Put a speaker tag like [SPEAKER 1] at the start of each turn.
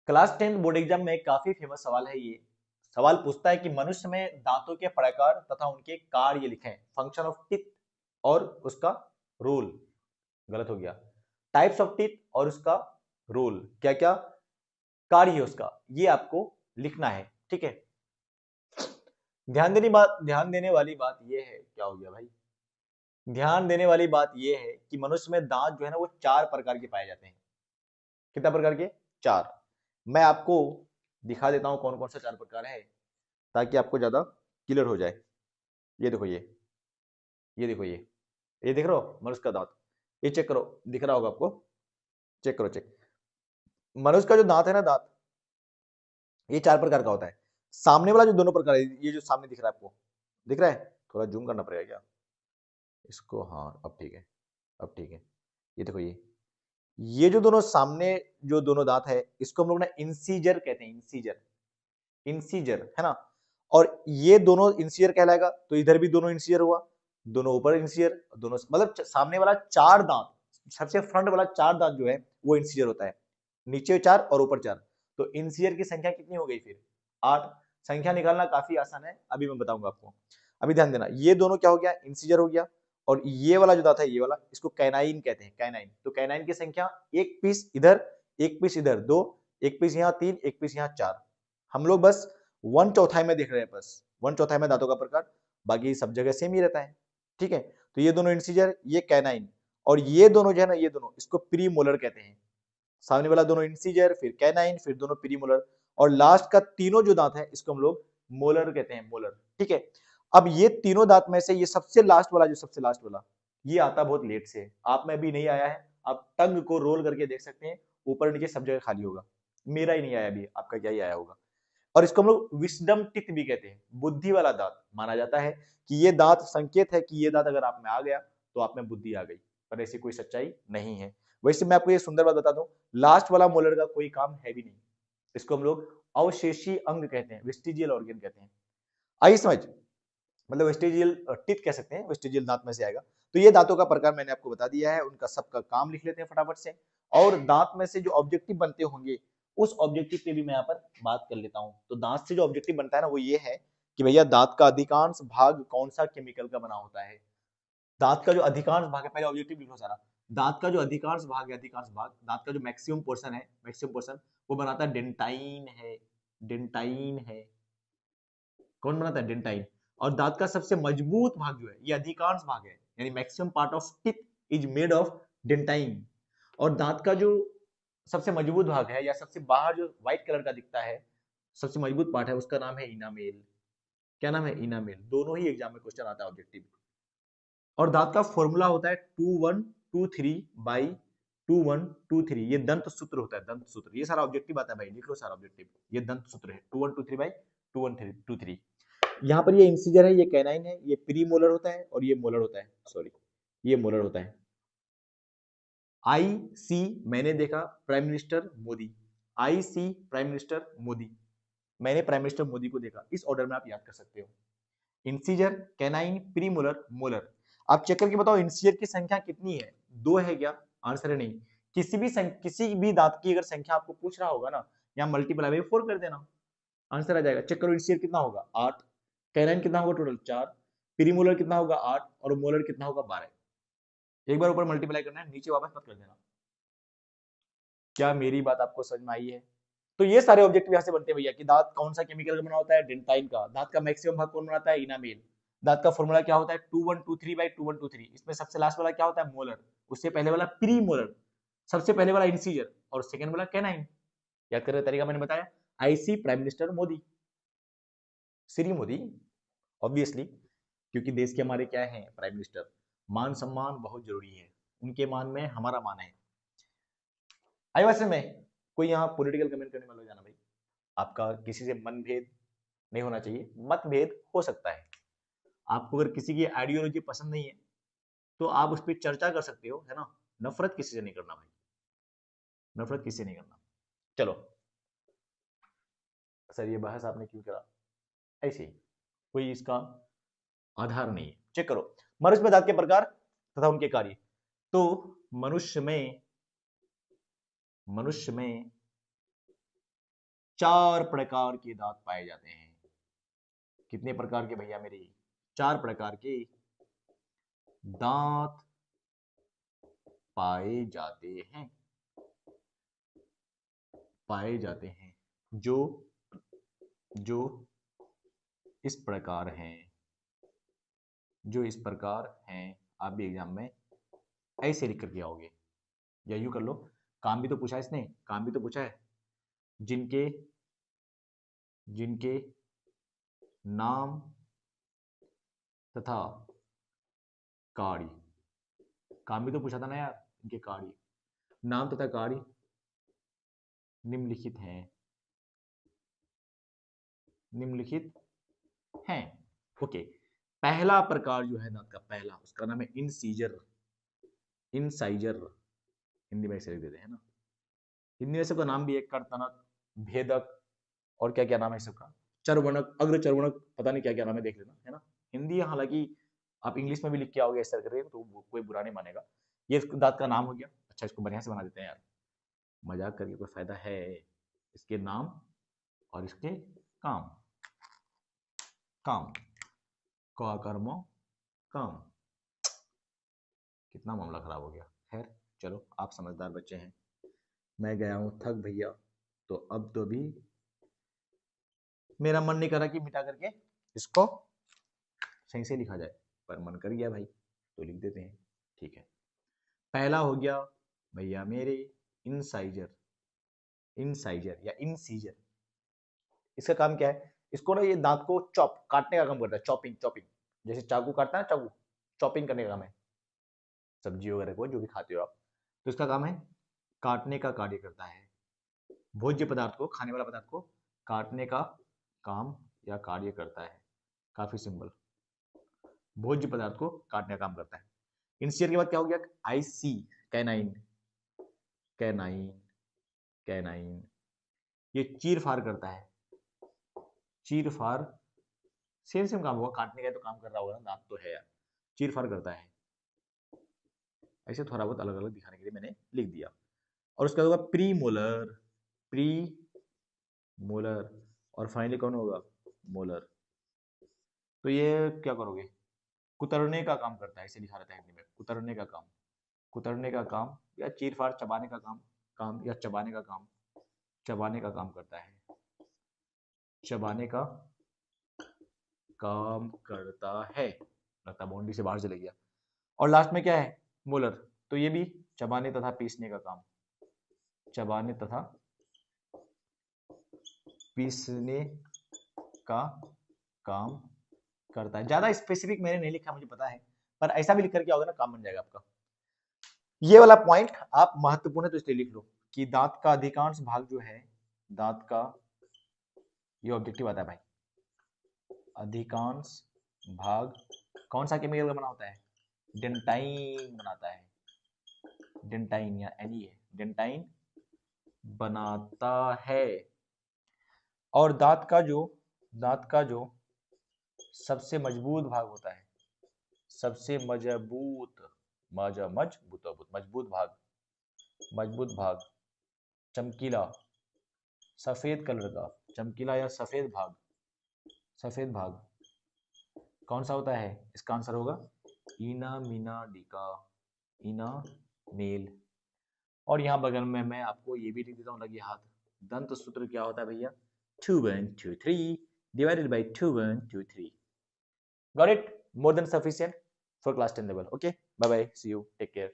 [SPEAKER 1] Class 10 board exam में काफी famous सवाल है ये। सवाल पूछता है कि मनुष्य में दांतों के प्रकार तथा उनके कार्य लिखें। फंक्शन ऑफ टीथ और उसका रोल। गलत हो गया। टाइप्स ऑफ टीथ और उसका रोल, क्या क्या कार्य है उसका, ये आपको लिखना है। ठीक है। ध्यान देने वाली बात ये है, क्या हो गया भाई, ध्यान देने वाली बात ये है कि मनुष्य में दांत जो है ना वो 4 प्रकार के पाए जाते हैं। कितना प्रकार के? 4। मैं आपको दिखा देता हूं कौन कौन सा 4 प्रकार है, ताकि आपको ज्यादा क्लियर हो जाए। ये देखो, ये देखो, ये देख रहे हो मनुष्य का दांत? ये चेक करो, दिख रहा होगा आपको। चेक करो, चेक। मनुष्य का जो दांत है ना, दांत, ये 4 प्रकार का होता है। सामने वाला जो दोनों प्रकार है, ये जो सामने दिख रहा है आपको, दिख रहा है? थोड़ा जूम करना पड़ेगा क्या इसको? हाँ, अब ठीक है, अब ठीक है। ये देखो, ये जो दोनों सामने जो दोनों दांत है, इसको हम लोग ना इंसीजर कहते हैं। इंसीजर, इंसीजर है ना। और ये दोनों इंसीजर कहलाएगा, तो इधर भी दोनों इंसीजर हुआ, दोनों ऊपर इंसीजर, दोनों मतलब सामने वाला 4 दांत, सबसे फ्रंट वाला 4 दांत जो है वो इंसीजर होता है। नीचे 4 और ऊपर 4, तो इंसीजर की संख्या कितनी हो गई फिर? 8। संख्या निकालना काफी आसान है, अभी मैं बताऊंगा आपको। अभी ध्यान देना, ये दोनों क्या हो गया? इंसीजर हो गया। और ये वाला जो दांत है, ये वाला, इसको कैनाइन कहते हैं। कैनाइन, तो कैनाइन की संख्या, एक पीस इधर, एक पीस इधर, 2, एक पीस यहाँ 3, एक पीस यहाँ 4। हम लोग बस 1/4 में देख रहे हैं, बस 1/4 में दांतों का प्रकार, बाकी सब जगह सेम ही रहता है। ठीक है। तो ये दोनों इंसीजर, ये कैनाइन, और ये दोनों जो है ना, ये दोनों, इसको प्रीमोलर कहते हैं। सामने वाला दोनों इंसीजर, फिर कैनाइन, फिर दोनों प्रीमोलर, और लास्ट का तीनों जो दांत है इसको हम लोग मोलर कहते हैं। मोलर। ठीक है। अब ये तीनों दांत में से ये सबसे लास्ट वाला, जो सबसे लास्ट वाला, ये आता बहुत लेट से, आप में भी नहीं आया है। आप टंग को रोल करके देख सकते हैं, ऊपर नीचे सब जगह खाली होगा। मेरा ही नहीं आया अभी, आपका क्या ही आया होगा। और इसको हम लोग विस्डम टिथ भी कहते हैं। बुद्धि वाला दांत माना जाता है कि ये दांत संकेत है कि ये दांत अगर आप में आ गया तो आप में बुद्धि आ गई, पर ऐसी कोई सच्चाई नहीं है। वैसे मैं आपको ये सुंदर बात बता दूं, लास्ट वाला मोलर का कोई काम है भी नहीं। इसको हम लोग अवशेषी अंग कहते हैं, वेस्टिजियल ऑर्गन कहते हैं। आई समझ? मतलब वेस्टिजियल टिथ कह सकते हैं, वेस्टिजियल दांत में से आएगा। तो ये दांतों का प्रकार मैंने आपको बता दिया है, उनका सबका काम लिख लेते हैं फटाफट से। और दांत में से जो ऑब्जेक्टिव बनते होंगे, उस ऑब्जेक्टिव पे भी मैं यहाँ पर बात कर लेता हूँ। तो दांत से जो ऑब्जेक्टिव बनता है ना, वो ये है कि भैया दांत का अधिकांश भाग कौन सा केमिकल का बना होता है। दांत का जो अधिकांश भाग है, पहले ऑब्जेक्टिव लिखो सारा। दांत का जो अधिकांश भाग है, अधिकांश भाग, दांत का जो मैक्सिमम पोर्शन है, मैक्सिमम पोर्शन, वो बनाता है डेंटाइन है। डेंटाइन है। कौन बनाता है? डेंटाइन। और दांत का सबसे मजबूत भाग जो है, ये अधिकांश भाग है, यानी maximum part of tip is made of dentine. और दांत का जो सबसे मजबूत भाग है, या सबसे बाहर जो व्हाइट कलर का दिखता है, सबसे मजबूत पार्ट है, उसका नाम है इनामेल। क्या नाम है? इनामेल। दोनों ही एग्जाम में क्वेश्चन आता है ऑब्जेक्टिव। और दांत का फॉर्मूला होता है 2123/2123। ये दंत सूत्र होता है, दंत सूत्र। ये सारा ऑब्जेक्टिव आता है भाई, लिख लो सारा ऑब्जेक्टिव। ये दंत सूत्र है 2123/2123। यहाँ पर ये इंसीजर है, ये कैनाइन है, ये प्री मोलर होता है, और ये मोलर होता है, सॉरी, ये मोलर होता है। आई सी, मैंने देखा प्राइम मिनिस्टर मोदी। आई सी प्राइम मिनिस्टर मोदी, मैंने प्राइम मिनिस्टर मोदी को देखा। इस ऑर्डर में आप याद कर सकते हो। Incisor, canine, pre molar, molar. आप चेक करके बताओ इंसीजर की संख्या कितनी है? 2 है क्या? आंसर है नहीं। किसी भी दांत की अगर संख्या आपको पूछ रहा होगा ना, यहाँ मल्टीप्लाई बाई 4 कर देना, आंसर आ जाएगा। चेक करो इंसीजर कितना होगा? 8। कैनाइन कितना होगा? टोटल 4। प्रीमोलर कितना होगा? 8। और मोलर कितना होगा? 12। एक बार ऊपर मल्टीप्लाई करना है, नीचे वापस मत कर देना। क्या मेरी बात आपको समझ में आई है? तो ये सारे ऑब्जेक्टिव यहाँ से बनते हैं भैया, कि दांत कौन सा केमिकल का बना होता है? डेंटाइन का। दांत का मैक्सिमम भाग कौन बनाता है? इनामेल। दांत का फॉर्मूला क्या होता है? 2123/2123। इसमें सबसे लास्ट वाला क्या होता है? मोलर। उससे पहले वाला प्री मोलर। सबसे पहले वाला इंसीजर, और सेकंड वाला कैनाइन। याद करने का तरीका मैंने बताया। IC prime minister Modi, Shri Modi, obviously, क्योंकि देश के हमारे क्या है? Prime minister. मान सम्मान बहुत जरूरी है, उनके मान में हमारा मान है। आई वैसे में कोई यहाँ पॉलिटिकल कमेंट करने वाला जाना भाई, आपका किसी से मनभेद नहीं होना चाहिए। मतभेद हो सकता है, आपको अगर किसी की आइडियोलॉजी पसंद नहीं है तो आप उस पर चर्चा कर सकते हो, है ना। नफरत किसी से नहीं करना भाई, नफरत किसी से नहीं करना। चलो सर, ये बहस आपने क्यों करा? ऐसे ही, कोई इसका आधार नहीं है। चेक करो, मनुष्य में दांत के प्रकार तथा उनके कार्य। तो मनुष्य में 4 प्रकार के दांत पाए जाते हैं। कितने प्रकार के भैया मेरे? 4 प्रकार के दांत पाए जाते हैं, पाए जाते हैं, जो जो इस प्रकार हैं, जो इस प्रकार हैं। आप भी एग्जाम में ऐसे लिख करके आओगे, या यूं कर लो, काम भी तो पूछा है इसने, काम भी तो पूछा है, जिनके जिनके नाम तथा कार्य, काम भी तो पूछा था ना यार, इनके कार्य, नाम तथा कार्य निम्नलिखित हैं, निम्नलिखित हैं। ओके, पहला प्रकार जो है दांत का, पहला, उसका नाम है इंसीजर, इंसाइजर, हिंदी में ऐसे लिख देते हैं ना। हिंदी में सबका नाम भी है कर्तनक, भेदक, और क्या क्या नाम है सबका, चर्वणक, अग्र चर्वणक, पता नहीं क्या क्या नाम है, देख लेना, है ना। हिंदी हालांकि आप इंग्लिश में भी लिख के आओगे ऐसा करके तो कोई बुरा नहीं मानेगा। ये दांत का नाम हो गया। अच्छा, इसको बढ़िया से बना देते हैं यार, मजाक करके कोई फायदा है? इसके नाम और इसके काम, काम का कर्म काम। कितना मामला खराब हो गया। खैर चलो, आप समझदार बच्चे हैं, मैं गया हूं थक भैया, तो अब तो भी मेरा मन नहीं कर रहा कि मिटा करके इसको सही से लिखा जाए, पर मन कर गया भाई तो लिख देते हैं। ठीक है, पहला हो गया भैया मेरे इंसाइजर, इंसाइजर या इंसीजर। इसका काम क्या है? इसको ना, ये दांत को चॉप, काटने का काम करता है, चॉपिंग, चॉपिंग, जैसे चाकू काटता है ना, चाकू चॉपिंग करने का काम है, सब्जी वगैरह को जो भी खाते हो आप, तो इसका काम है काटने का कार्य करता है। भोज्य पदार्थ को, खाने वाला पदार्थ को काटने का काम या कार्य करता है। काफी सिंपल, भोज्य पदार्थ को काटने का काम करता है। इंसीजर के बाद क्या हो गया? आई सी, कैनाइन, कैनाइन, कैनाइन, ये चीर फाड़ करता है, चीर फाड़, सेम सेम काम होगा, काटने का तो काम कर रहा होगा ना, दांत तो है यार, चीर फाड़ करता है। ऐसे थोड़ा बहुत अलग अलग दिखाने के लिए मैंने लिख दिया। और उसका होगा प्री मोलर, प्री मोलर, और फाइनली कौन होगा? मोलर। तो ये क्या करोगे? कुतरने का काम करता है, इसे लिखा रहता है हिंदी में, कुतरने का काम, कुतरने का काम, या चीर फाड़, चबाने का काम, काम या चबाने का काम, चबाने का काम करता है, चबाने का काम करता है। लगता बाउंड्री से बाहर चले गया। और लास्ट में क्या है? मोलर, तो ये भी चबाने तथा पीसने का काम, चबाने तथा पीसने का काम करता है। ज्यादा स्पेसिफिक मैंने नहीं लिखा, मुझे पता है, पर ऐसा भी लिख करके आओगे ना, काम बन जाएगा आपका। ये वाला पॉइंट आप महत्वपूर्ण है तो इसलिए लिख लो कि दांत का अधिकांश भाग जो है, दांत का, ये ऑब्जेक्टिव आता है भाई, अधिकांश भाग कौन सा केमिकल का बना होता है? डेंटाइन बनाता है, डेंटाइन या एनी है, डेंटाइन बनाता है। और दांत का जो सबसे मजबूत भाग होता है, सबसे मजबूत, मजबूत भाग, मजबूत भाग, चमकीला, सफेद कलर का, चमकीला या सफेद भाग, सफेद भाग कौन सा होता है? इसका आंसर होगा इना मीना डिका, इना मेल। और यहाँ बगल में मैं आपको ये भी लिख देता हूँ, लगे हाथ, दंत सूत्र क्या होता है भैया? 2 1 2 3 divided by 2 1 2 3. Got it? More than sufficient for class 10 level. Okay, bye bye, see you, take care.